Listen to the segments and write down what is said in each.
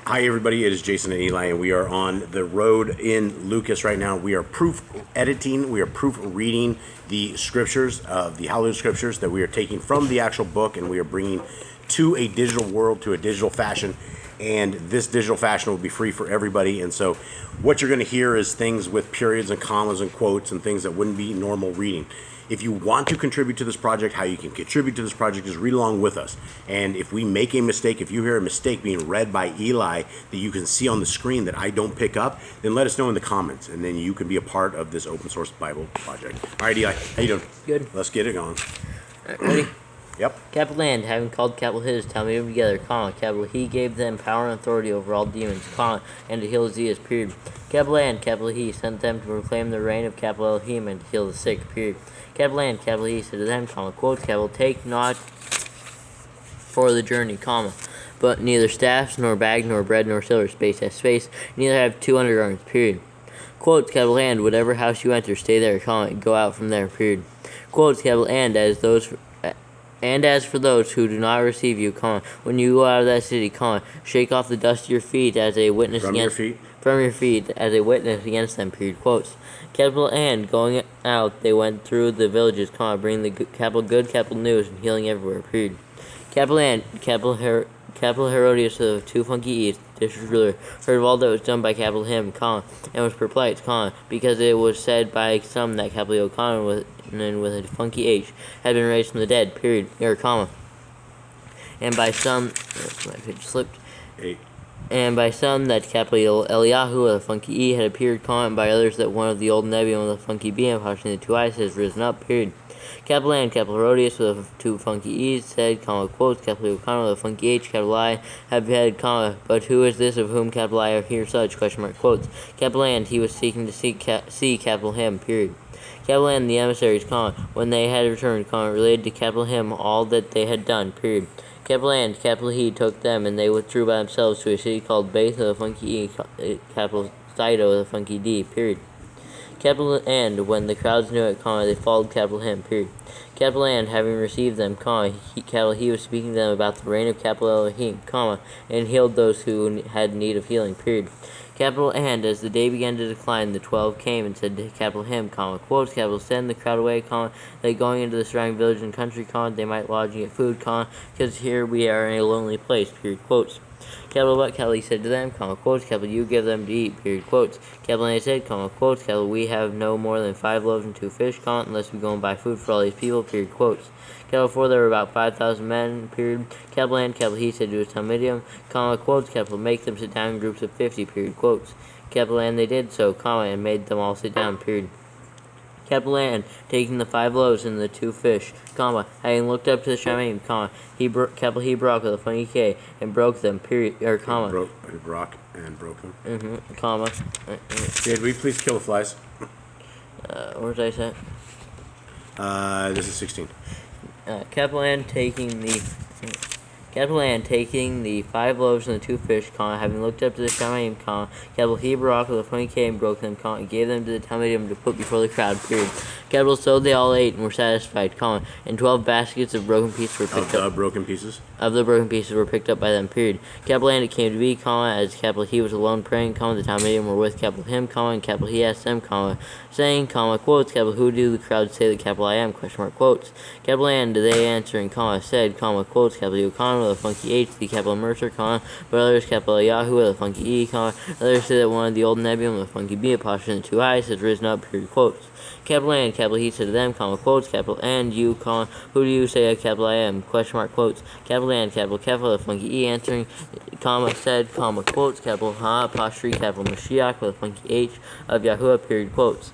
Hi everybody, it is Jason and Eli, and we are on the road in LUQAS right now. We are proof editing, we are proof reading the scriptures, the Hallelujah scriptures that we are taking from the actual book, and we are bringing to a digital world, to a digital fashion. And this digital fashion will be free for everybody. And so what you're going to hear is things with periods and commas and quotes and things that wouldn't be normal reading. If you want to contribute to this project, how you can contribute to this project is read along with us. And if we make a mistake, if you hear a mistake being read by Eli that you can see on the screen that I don't pick up, then let us know in the comments, and then you can be a part of this open source Bible project. All right, Eli, how you doing? Good. Let's get it going. All right, ready? Yep. Capital Land, having called capital His, Talmudim together, comma, capital He gave them power and authority over all demons, comma, and to heal disease, period. Capital Land, capital He, sent them to proclaim the reign of capital Elohim and to heal the sick, period. Capital Land, capital He, said to them, comma, quote, capital, take not for the journey, comma, but neither staffs, nor bag, nor bread, nor silver, space as space, neither have 2 undergarments, period. Quote, capital Land, whatever house you enter, stay there, comma, go out from there, period. Quote, capital And as for those who do not receive you, comma, when you go out of that city, comma, shake off the dust of your feet as a witness From against your feet. From your feet as a witness against them. Period. Quotes. Capital and going out, they went through the villages, comma, bringing the capital news and healing everywhere. Period. Capital and capital Herodias of 2 funky E's, district ruler, heard of all that was done by capital him, comma, and was perplexed, comma, because it was said by some that capital O'Connor with a funky H had been raised from the dead, period, or comma. And by some, my page slipped. 8. And by some that capital Eliyahu with a funky E had appeared, comma, and by others that one of the old Nebiim with a funky B and the 2 eyes has risen up, period. Capital and capital Herodias with 2 funky E's said, comma, quotes, capital O'Connor with a funky H, capital I, have had, comma, but who is this of whom capital I hear such, question mark, quotes. Capital and he was seeking to see capital him, period. Capital and the emissaries, comma, when they had returned, comma, related to capital him all that they had done, period. Capital and capital He took them, and they withdrew by themselves to a city called Bath with a funky E, capital Dido with a funky D, period. Capital and when the crowds knew it, comma, they followed capital him, period. Capital and having received them, comma, capital He was speaking to them about the reign of capital Elohim, comma, and healed those who had need of healing, period. Capital and as the day began to decline, the 12 came and said to capital him, comma, quotes, capital, send the crowd away, comma, that going into the surrounding village and country, comma, they might lodge and get food, comma, because here we are in a lonely place, period, quotes. Capital but capital He said to them, comma, quotes, capital, you give them to eat, period, quotes. Capital and they said, comma, quotes, capital, we have no more than 5 loaves and 2 fish, comma, unless we go and buy food for all these people, period, quotes. Capital 4, there were about 5,000 men, period. Capital and capital He said to his Talmudim, comma, quotes, capital, make them sit down in groups of 50, period, quotes. Capital and they did so, comma, and made them all sit down, period. Capital and taking the 5 loaves and the 2 fish, comma, having looked up to the Shemaim, comma, capital He broke with a funny K and broke them, period, or comma. Broke them. Comma. Did we please kill the flies? Where's I set? This is 16. Capital and taking the 5 loaves and the 2 fish, comma, having looked up to the Shemaim, comma, capital He broke with a funny K and broke them, comma, and gave them to the Talmudim to put before the crowd, period. Capital, so they all ate and were satisfied, comma, and 12 baskets of broken pieces were picked up. Of the broken pieces were picked up by them, period. Capital and it came to be, comma, as capital He was alone praying, comma, the Talmudim were with capital him, comma, and capital He asked them, comma, saying, comma, quotes, capital, who do the crowd say that capital I am, question mark, quotes. Capital and they answering, comma, said, comma, quotes, capital O'Connor with a funky H, the capital Mercer, comma, but others capital Yahoo with a funky E, comma, others say that one of the old Nebiim with a funky B, apostrophe and 2 eyes has risen up, period, quotes. Capital and capital He said to them, comma, quotes, capital and you, comma, who do you say capital I am, question mark, quotes. Capital and capital with a funky E answering, comma, said, comma, quotes, capital Ha, apostrophe, capital Mashiach with a funky H of Yahuwah, period, quotes.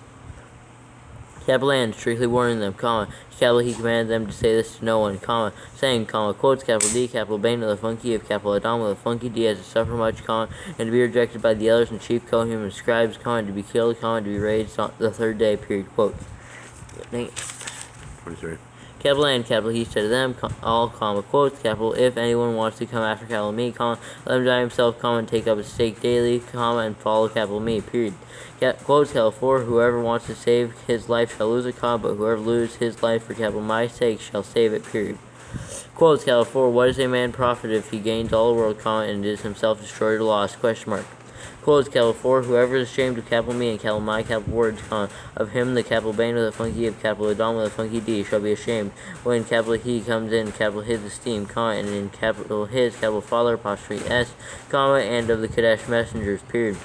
Capital and strictly warning them, comma, capital He commanded them to say this to no one, comma, saying, comma, quotes, capital D, capital Bane with a funky of capital Adam with a funky D as to suffer much, comma, and to be rejected by the elders and chief Kohanim and scribes, comma, and to be killed, comma, and to be raised on the 3rd day, period, quotes. 23. Capital and capital He said to them, all, comma, quotes, capital, if anyone wants to come after capital me, comma, let him die himself, comma, and take up his stake daily, comma, and follow capital me, period. Quotes, capital 4, whoever wants to save his life shall lose it, comma, but whoever loses his life for capital my sake shall save it, period. Quotes, capital 4, what is a man profit if he gains all the world, comma, and is himself destroyed or lost, question mark. Quotes, capital 4, whoever is ashamed of capital me and capital my capital words, comma, of him the capital Bane with a funky of capital Adam with a funky D shall be ashamed when capital he comes in capital his esteem, comma, and in capital his capital father apostrophe S, comma, and of the Kadesh messengers, period.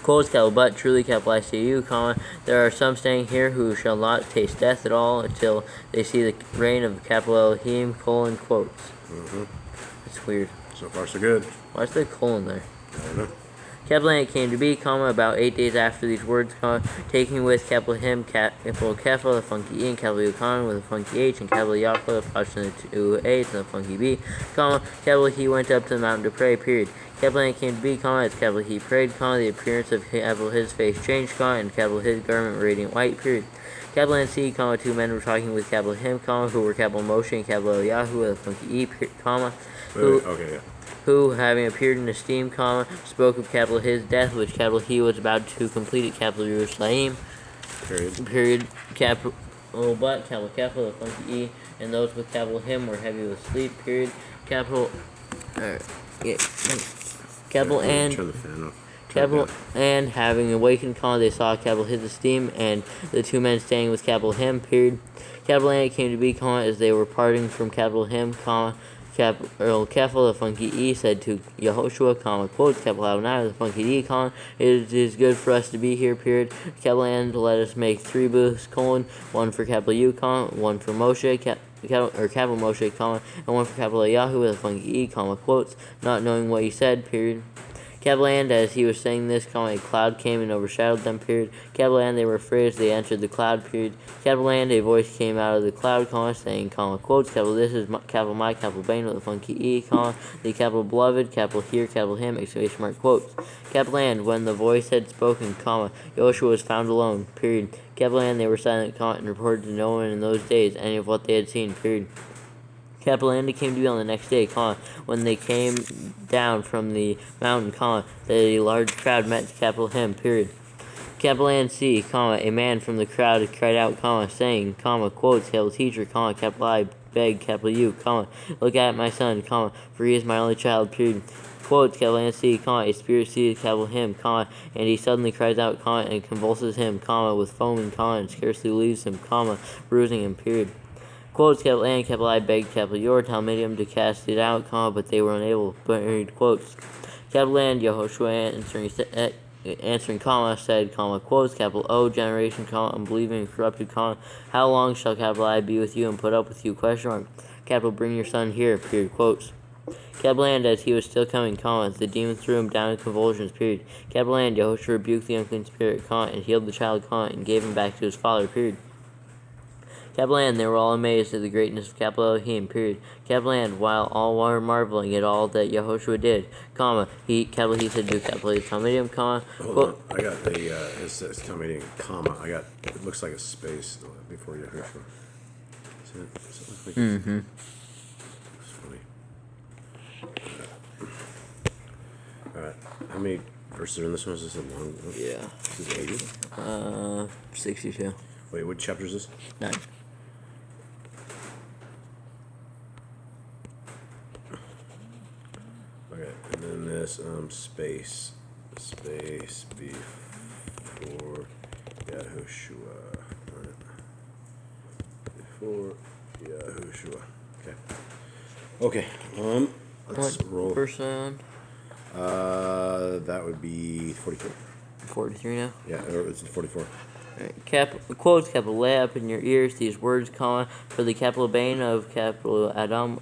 Quotes, capital but truly capital I say you, comma, there are some staying here who shall not taste death at all until they see the reign of capital Elohim, colon, quotes. That's weird. So far, so good. Why is there colon there? I don't know. Capital N came to be, comma, about 8 days after these words, comma, taking with capital him, capital Kefa, the funky E, and capital Yukon with a funky H, and capital Yaakov, the function of the 2 A's, and the funky B, comma, capital he went up to the mountain to pray, period. Capital N came to be, comma, as capital he prayed, comma, the appearance of capital his face changed, comma, and capital his garment radiant white, period. Capital NC, comma, 2 men were talking with capital him, comma, who were capital Moshe and capital Eliyahu with a funky E, comma, who, having appeared in esteem, comma, spoke of capital his death, which capital he was about to complete at capital Jerusalem, period, capital but, capital the funky E, and those with capital him were heavy with sleep, period, capital, capital and, Turn the fan off. capital and having awakened, comma, they saw capital his esteem, and the 2 men staying with capital him, period, capital and it came to be, comma, as they were parting from capital him, comma, capital the funky E said to Yehoshua, comma, quotes, capital Adonai, the funky D, comma, it is good for us to be here, period, capital and let us make 3 booths, colon, 1 for capital U, comma, 1 for Moshe, capital Moshe, comma, and 1 for capital Yahoo with a funky E, comma, quotes, not knowing what he said, period. Capital and as he was saying this, comma, a cloud came and overshadowed them, period. Capital and they were afraid as they entered the cloud, period. Capital and a voice came out of the cloud, comma, saying, comma, quotes, capital this is capital my, capital Bane with a funky E, comma, the capital beloved, capital here, capital him, exclamation mark, quotes. Capital and when the voice had spoken, comma, Joshua was found alone, period. Capital and they were silent, comma, and reported to no one in those days any of what they had seen, period. Capital and it came to be on the next day, comma, when they came down from the mountain, comma, that a large crowd met capital him, period. Capital and C, comma, a man from the crowd cried out, comma, saying, comma, quotes, capital teacher, comma, capital I beg, capital U, comma, look at my son, comma, for he is my only child, period. Quotes, capital and C, comma, a spirit seized capital him, comma, and he suddenly cries out, comma, and convulses him, comma, with foaming, comma, and scarcely leaves him, comma, bruising him, period. Quotes, capital and capital I begged capital your Talmudim to cast it out, comma, but they were unable. Buried quotes. Capital and Yehoshua answering, comma, said, comma, quotes, capital O generation, comma, unbelieving and corrupted, comma, how long shall capital I be with you and put up with you, question mark, capital bring your son here, period, quotes. Capital and as he was still coming, comma, the demon threw him down in convulsions, period. Capital and Yehoshua rebuked the unclean spirit, comma, and healed the child, comma, and gave him back to his father, period. Capital and they were all amazed at the greatness of capital Elohim, period. Capital and while all were marveling at all that Yehoshua did, comma, he said to capital his Talmudim, comma, Hold on. I got the, it says Talmudim, comma, it looks like a space before Yehoshua. Does it look like it's funny. Alright, how many verses are in this one? Is this a long one? yeah, Is it 80? 62. Wait, what chapter is this? 9. Okay, and then this space before Yahushua. Right. Before Yahushua. Okay. Let's roll. First on? That would be 44. 43 now? Yeah, or it's 44. Right. Quotes, capital lay up in your ears these words, comma, for the capital Bane of capital Adam,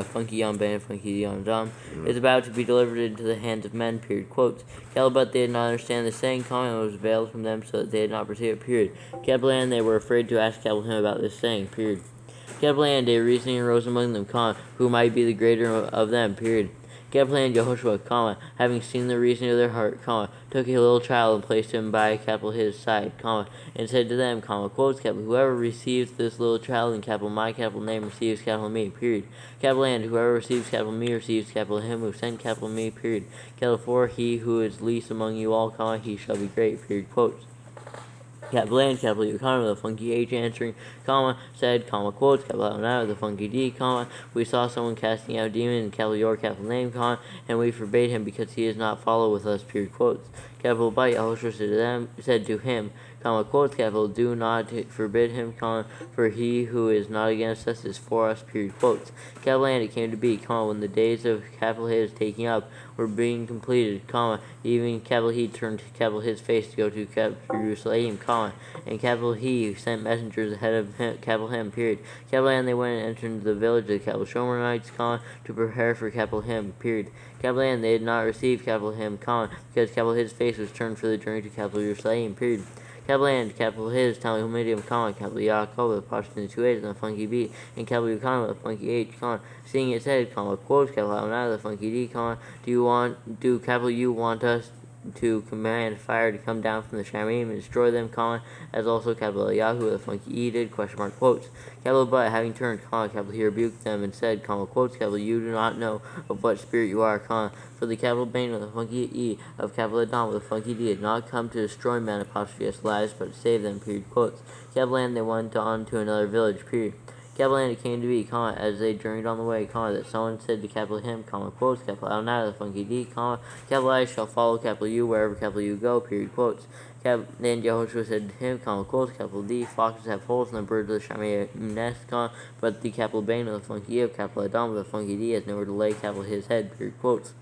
funky Yom Bane, funky Yom Adam, is about to be delivered into the hands of men, period. Quotes, capital but they did not understand the saying, comma, and it was veiled from them so that they did not perceive it, period. Capital and they were afraid to ask capital him about this saying, period. Capital and a reasoning arose among them, comma, who might be the greater of them, period. Capital and Yehoshua, comma, having seen the reasoning of their heart, comma, took a little child and placed him by capital his side, comma, and said to them, comma, quotes, capital, whoever receives this little child in capital my capital name receives capital me, period. Capital and whoever receives capital me receives capital him who sent capital me, period. Capital 4, he who is least among you all, comma, he shall be great, period, quotes. Capital A and capital U, comma, with a funky H answering, comma, said, comma, quotes, capital L and I with a funky D, comma, we saw someone casting out demons in capital your capital name, comma, and we forbade him because he is not follow with us, period, quotes. Capital by Yahushua said to him, comma, quotes, capital, do not forbid him, comma, for he who is not against us is for us, period, quotes. Capital and it came to be, comma, when the days of capital his taking up were being completed, comma, even capital he turned capital his face to go to capital Jerusalem, comma, and capital he sent messengers ahead of him, capital him, period. Capital and they went and entered the village of the capital Shomerites, comma, to prepare for capital him, period. Capital and they did not receive capital him, comma, because capital his face was turned for the journey to capital Jerusalem, period. Capital and capital his, capital medium, comma, capital Yaakov with apostrophe 2 A's and a funky B, and capital Yukon with a funky H, comma, seeing it said, comma, quotes, capital L with a funky D, comma, do capital U want us to command fire to come down from the Shamim and destroy them, comma, as also capital Yahoo with a funky E did, question mark, quotes. Capital but having turned, comma, capital he rebuked them and said, comma, quotes, capital you do not know of what spirit you are, comma, for the capital Bane with a funky E of capital Adam with a funky D had not come to destroy men apostrophe S lives, but to save them, period, quotes. Capital and they went on to another village, period. Capital and it came to be, comma, as they journeyed on the way, comma, that someone said to capital him, comma, quotes, capital L now the funky D, comma, capital I shall follow capital U wherever capital U go, period, quotes. Then Jehoshua said to him, comma, quotes, capital D, foxes have holes and the birds of the Shamir nest, comma, but the capital Bane with the funky E of capital Adam with the funky D has nowhere to lay capital his head, period, quotes.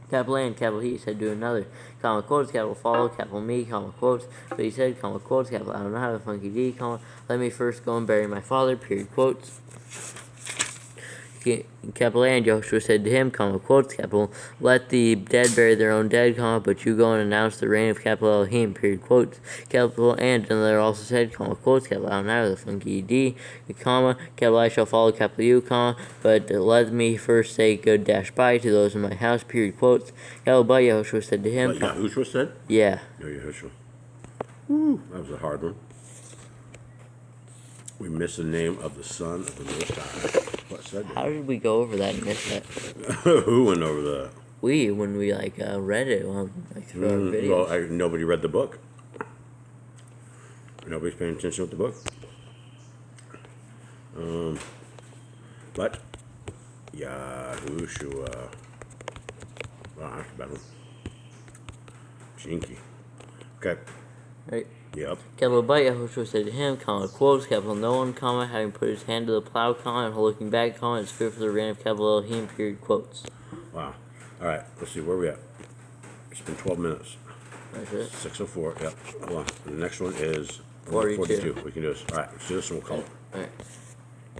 Capital A and capital he said to another, comma, quotes, capital follow, capital me, comma, quotes, but he said, comma, quotes, capital I don't know how to funky D, comma, let me first go and bury my father, period, quotes. Capital A and Joshua said to him, comma, quotes, capital, let the dead bury their own dead, comma, but you go and announce the reign of capital Elohim, period, quotes. Capital and another also said, comma, quotes, capital I now the funky D, comma, capital I shall follow capital U, comma, but let me first say good dash bye to those in my house, period, quotes. Capital but Yahushua said to him, What Yahushua said? yeah. No, Yahushua. Woo, that was a hard one. We missed the name of the Son of the Most High. What said How did we go over that and miss that? Who went over that? When we read it through our videos. Well, nobody read the book. Nobody's paying attention with the book. But Yahushua. Wow, that's a bad one. Jinky. Okay. Right. Yep. Capital but Yahushua said to him, comma, quotes, capital no one, comma, having put his hand to the plow, comma, and looking back, comma, is fit for the reign of capital Elohim, period, quotes. Wow. All right. Let's see. Where we at? It's been 12 minutes. That's it. 6:04. Yep. Hold on. The next one is 42. We can do this. All right. Let's do this and we'll call it. All right.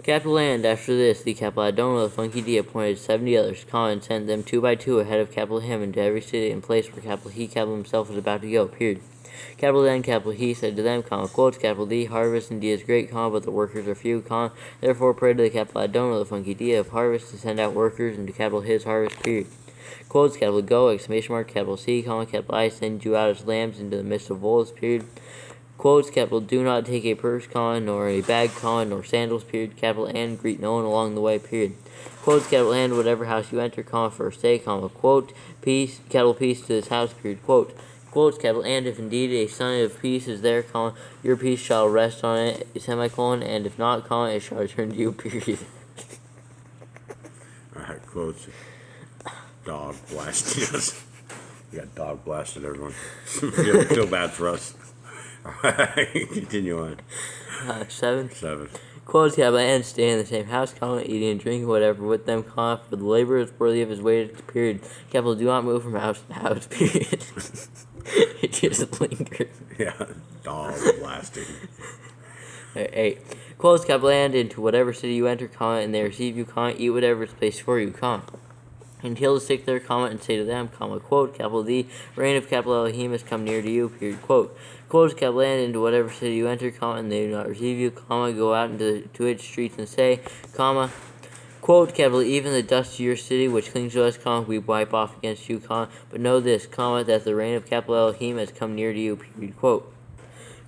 Capital and after this, the capital Adon with a funky D appointed 70 others, comma, and sent them 2 by 2 ahead of capital him into every city and place where capital he, capital himself was about to go, period. Capital then, capital he said to them, comma, quotes, capital D, harvest indeed is great, comma, but the workers are few, comma, therefore pray to the capital Adon with a funky D of harvest to send out workers into capital his harvest, period. Quotes, capital go, exclamation mark, capital C, comma, capital I send you out as lambs into the midst of wolves, period. Quotes, capital do not take a purse, comma, nor a bag, comma, nor sandals, period, capital and greet no one along the way, period. Quotes, capital and whatever house you enter, comma, first say, comma, quote, peace, capital peace to this house, period, quote. Quotes, capital and if indeed a son of peace is there, comma, your peace shall rest on it, semicolon, and if not, comma, it shall return to you, period. Alright, quotes. Dog blasted us. We got dog blasted, everyone. feel bad for us. Alright, continue on. 7. 7. Quotes, capital and stay in the same house, comma, eating and drinking whatever with them, comma, for the laborer is worthy of his wage, period. Capital do not move from house to house, period. It just lingered. Yeah, dog blasting. 8. Quotes, capital and into whatever city you enter, comma, and they receive you, comma, eat whatever is placed for you, comma. And heal the sick there, comma, and say to them, comma, quote, capital D, reign of capital Elohim has come near to you, period, quote. Quotes, capital and into whatever city you enter, comma, and they do not receive you, comma, go out into its streets and say, comma, quote, capital, even the dust of your city, which clings to us, comma, we wipe off against you, comma, but know this, comma, that the reign of capital Elohim has come near to you, period, quote.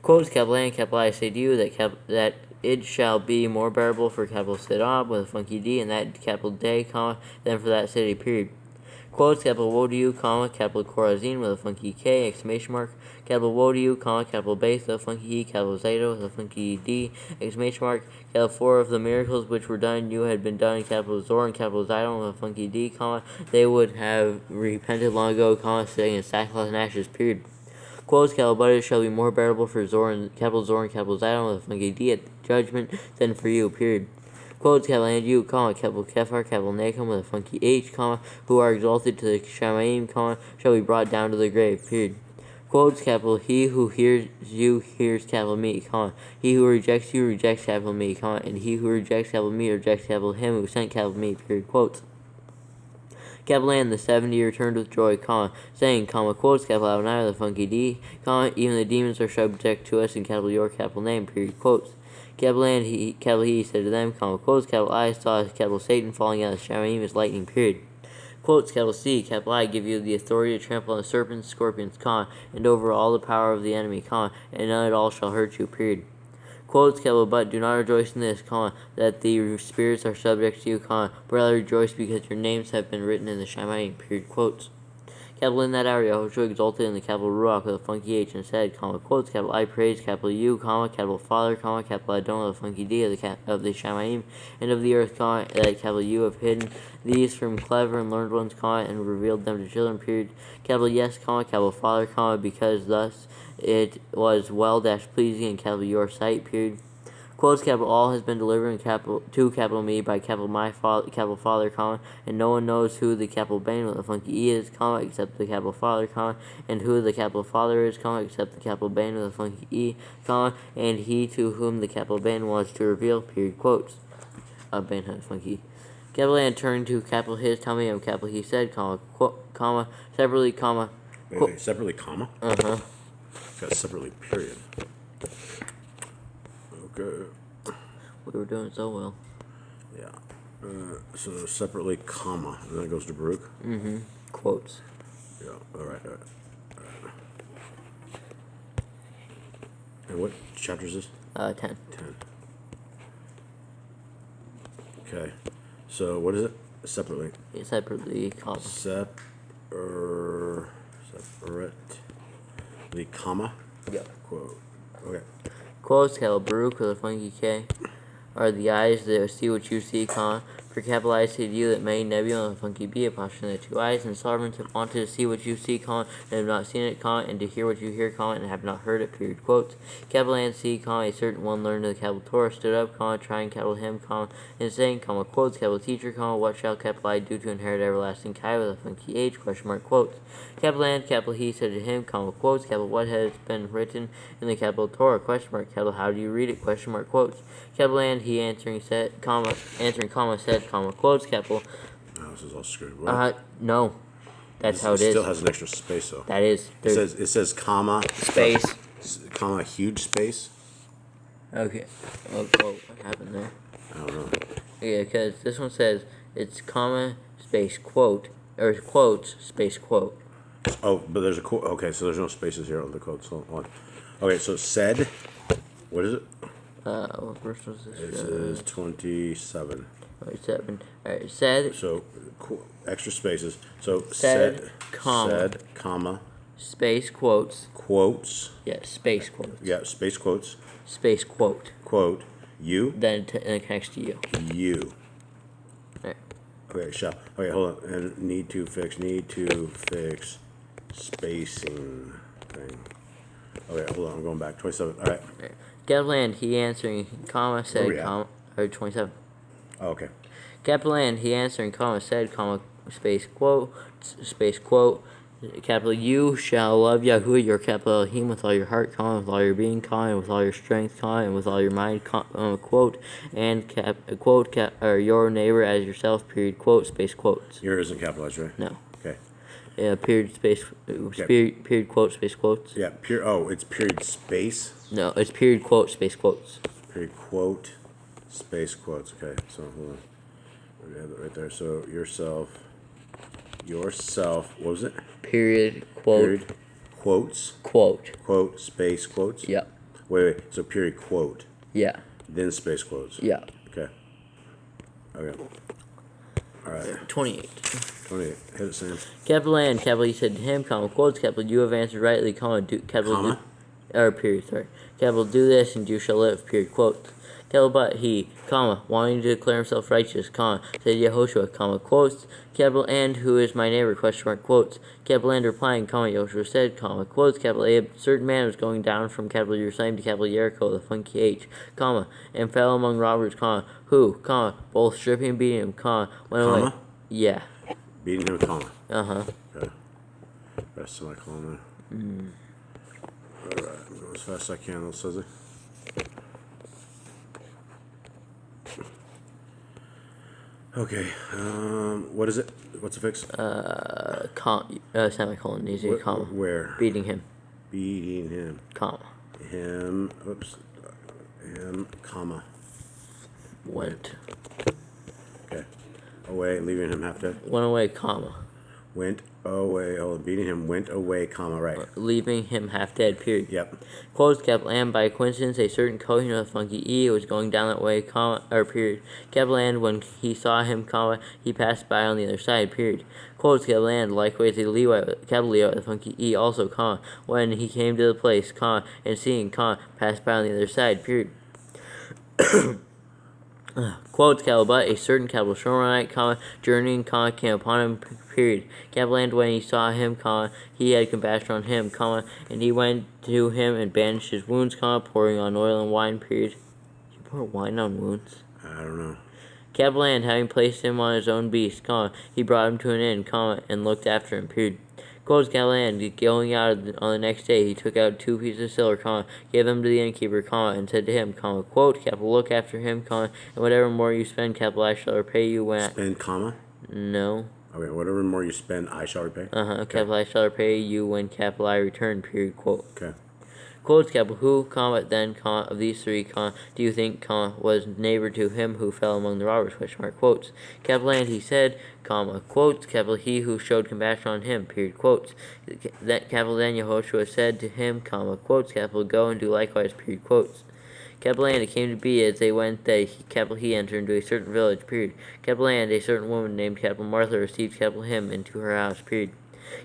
Quotes, capital and capital I say to you, that it shall be more bearable for capital Sidon with a funky D and that capital day, comma, than for that city, period. Quotes, capital woe to you, comma, capital Corazine with a funky K, exclamation mark, capital woe to you, comma, capital base with a funky E, capital Zeta with a funky D, exclamation mark, capital 4 of the miracles which were done, you had been done, capital Zor and capital Zidon with a funky D, comma, they would have repented long ago, comma, sitting in sackcloth and ashes, period. Quotes, capital but it shall be more bearable for Zor and capital Zidon with a funky D at judgment than for you, period. Quotes, capital and you, comma, capital Kephar, capital Nahum with a funky H, comma, who are exalted to the Shamaim, comma, shall be brought down to the grave, period. Quotes, capital, he who hears you hears capital me, comma, he who rejects you rejects capital me, comma, and he who rejects capital me rejects capital him who sent capital me, period. Quotes. Capital and the 70 returned with joy, comma, saying, comma, quotes, capital Adonai with a funky D, comma, even the demons are subject to us in capital your capital name, period. Quotes. Capital and he said to them, comma, quotes, capital I saw capital Satan falling out of Shamaim as lightning, period. Quotes, capital C, capital I give you the authority to trample on serpents, scorpions, comma, and over all the power of the enemy, comma, and none at all shall hurt you, period. Quotes, capital, but do not rejoice in this, comma, that the spirits are subject to you, comma, but rather rejoice because your names have been written in the Shamaim, period. Quotes. Capital in that area, Yahushua exalted in the capital Ruach with a funky H and said, comma, quotes, capital I praise, capital you, comma, capital Father, comma, capital Adon with a funky D of the Shamaim and of the earth, comma, that capital you have hidden these from clever and learned ones, comma, and revealed them to children, period. Capital yes, comma, capital Father, comma, because thus it was well dash pleasing in capital your sight, period. Quotes, capital all has been delivered in capital me by capital my father, capital Father, comma, and no one knows who the capital Bane with a funky E is, comma, except the capital Father, comma, and who the capital Father is, comma, except the capital Bane with a funky E, comma, and he to whom the capital Bane was to reveal, period. Quotes. Bane had a funky E. Capital and turned to capital his, tell me, capital he said, comma, comma, separately, comma. Wait, separately, comma? Uh-huh. It's got separately, period. Okay. We were doing so well. Yeah. So separately, comma, and then it goes to Baruch. Mm-hmm. Quotes. Yeah. All right. And what chapter is this? 10. 10. Okay. So what is it? Separately. Yeah, separately, comma. Separately, comma. Yep. Quote. Okay. Quotes, capital Baruch with a funky K, are the eyes that see what you see, comma. For capital I say to you that many Nebium with a funky B, apostrophe the 2 eyes, and sovereigns have wanted to see what you see, comma, and have not seen it, comma, and to hear what you hear, comma, and have not heard it, period. Quotes. Capital and C, comma, a certain one learned of the capital Torah stood up, comma, trying capital him, comma, and saying, comma, quotes, capital teacher, comma, what shall capital I do to inherit everlasting Kai with a funky H, question mark, quotes. Capital and capital he said to him, comma, quotes, capital what has been written in the capital Torah, question mark, capital how do you read it, question mark, quotes. Capital and he answering comma, said, comma, quotes, capital. Oh, this is all screwed. What? No. That's how it is. It still has an extra space though. That is. It says comma space. Comma huge space. Okay. Oh, what happened there? I don't know. Yeah, because this one says it's comma space quote or quotes space quote. Oh, but there's a quote. Okay, so there's no spaces here on the quote. So on. Okay, so said. What is it? What verse was this? It says 27. 27. Alright, said. So extra spaces. So said, comma. Said, comma. Space quotes. Quotes. Yeah, space quotes. Yeah, space quotes. Space quote. Quote. You. Then it connects to you. You. Alright. Okay, shall. Okay, hold on. And need to fix spacing thing. Okay, hold on. I'm going back. 27. All right. Caplan, he answering, comma, said, comma, or 27. Oh, okay. Caplan, he answering, comma, said, comma, space quote, capital you shall love Yahuwah your capital Elohim with all your heart, comma, with all your being, comma, and with all your strength, comma, and with all your mind, quote, and or your neighbor as yourself, period, quote, space quotes. Yours isn't capitalized, right? No. Okay. Yeah, period, space, period, quote, space quotes. Yeah, it's period space. No, it's period, quote, space quotes. Period, quote, space quotes. Okay, so hold on. We have it right there. So yourself, what was it? Period, quote. Period, quotes. Quote, space quotes. Yeah. Wait. So period, quote. Yeah. Then space quotes. Yeah. Okay. All right. 28. 28. Hit it, Sam. Capital A and capital E said to him, comma, quotes, capital, you have answered rightly, comma, do, capital, Comma? period, sorry. Capital, do this and you shall live, period, quotes. Capital, but he, comma, wanting to declare himself righteous, comma, said Yehoshua, comma, quotes, capital, and who is my neighbor, question mark, quotes. Capital, and replying, comma, Yehoshua said, comma, quotes, capital A, a certain man was going down from capital Jerusalem to capital Jericho, the funky H, comma, and fell among robbers, comma, who, comma, both stripping and beating him, comma, went away. Comma? Yeah. Beating him, comma. Uh-huh. Okay. Rest of my column there. Alright, I'm going as fast as I can, little Suzy. Okay, what is it? What's the fix? Semicolon, needs a comma. Where? Beating him, Beating him. comma. Him, oops. Him, comma. Went. Okay. Away, leaving him half dead. Went away, comma. Went away, oh, beating him, went away, comma, right. Leaving him half dead, period. Yep. Quotes, capital and by coincidence, a certain Kohen of the funky E was going down that way, comma, or period. Capital and when he saw him, comma, he passed by on the other side, period. Quotes, capital and likewise a Levite, capital Levite, the funky E also, comma, when he came to the place, comma, and seeing, comma, passed by on the other side, period. Quotes, capital, but a certain capital Shoronite, comma, journeying, comma, came upon him, period. Capital, and when he saw him, comma, he had compassion on him, comma, and he went to him and bandaged his wounds, comma, pouring on oil and wine, period. You pour wine on wounds? I don't know. Capital, and having placed him on his own beast, comma, he brought him to an inn, comma, and looked after him, period. Quotes, capital, and going out on the next day, he took out 2 pieces of silver, comma, gave them to the innkeeper, comma, and said to him, comma, quote, capital, look after him, comma, and whatever more you spend, capital, I shall repay you when Spend, comma? No. Okay, whatever more you spend, I shall repay? Okay. Capital, I shall repay you when, capital, I return, period, quote. Okay. Quotes, capital, who, comma, then, comma, of these 3, comma, do you think, comma, was neighbor to him who fell among the robbers, question mark, quotes. Capital, and he said, comma, quotes, capital, he who showed compassion on him, period, quotes. That, capital, then Yehoshua said to him, comma, quotes, capital, go and do likewise, period, quotes. Capital, and it came to be as they went that capital he entered into a certain village, period. Capital, and a certain woman named capital Martha received capital him into her house, period.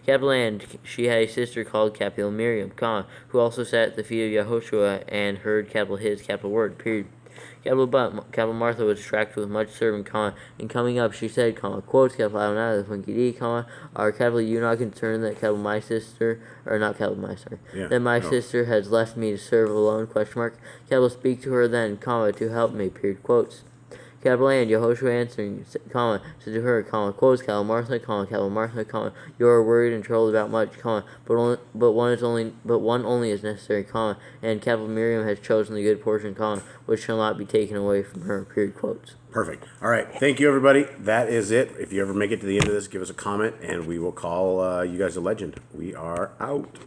Capital, and she had a sister called capital Miriam, comma, who also sat at the feet of Yehoshua and heard capital his capital word, period. Capital, but capital Martha was distracted with much serving, comma, and coming up she said, comma, quotes, capital Adonai, the funky D, comma, are capital you not concerned that capital my sister, or not capital my, sorry, that my sister has left me to serve alone, question mark, capital speak to her then, comma, to help me, period, quotes. Capital and Yehoshua answering, comma, said to her, comma, quotes, capital Martha, comma, you are worried and troubled about much, comma, but one only is necessary, comma, and capital Miriam has chosen the good portion, comma, which shall not be taken away from her, period, quotes. Perfect. All right. Thank you, everybody. That is it. If you ever make it to the end of this, give us a comment, and we will call you guys a legend. We are out.